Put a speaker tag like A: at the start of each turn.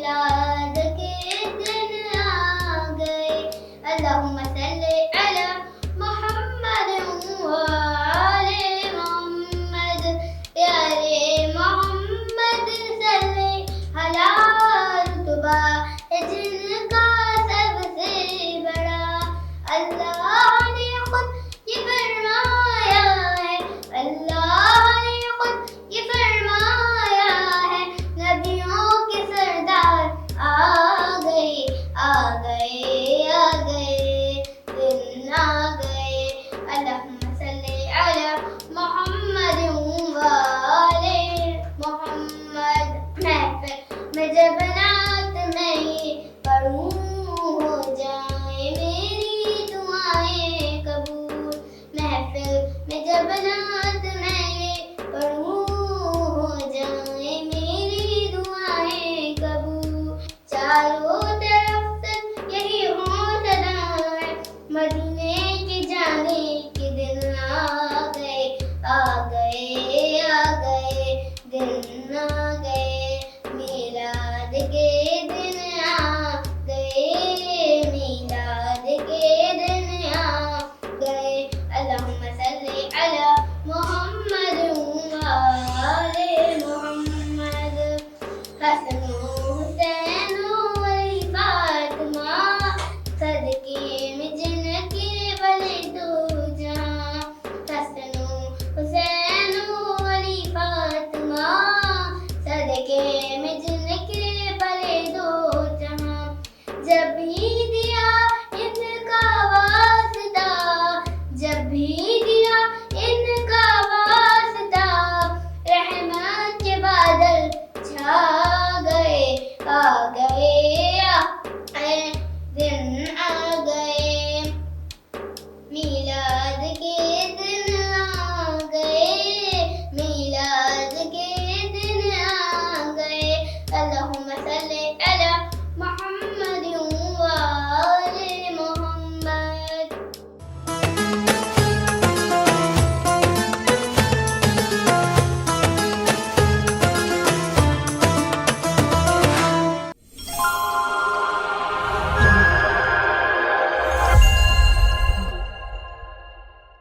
A: मिलाद के दिन आ गए। अल्लाहुम्मा सल्ली अला मोहम्मद व आले मोहम्मद, प्यारे मोहम्मद सल्ले अला रुतबा है जिनका सबसे बड़ा। अल्लाह ने खुद ये फरमाया है, अल्लाह ने खुद ये फरमाया है, नबियों के सरदार आ गए, आ गए, आ गए, दिन आ गए। अल्लाहुम्मा सल्ली अला मोहम्मद व आले मोहम्मद। महफिल में जब नात मैं पढ़ूं, हो जाए मेरी दुआएं कबूल। महफिल में जब नात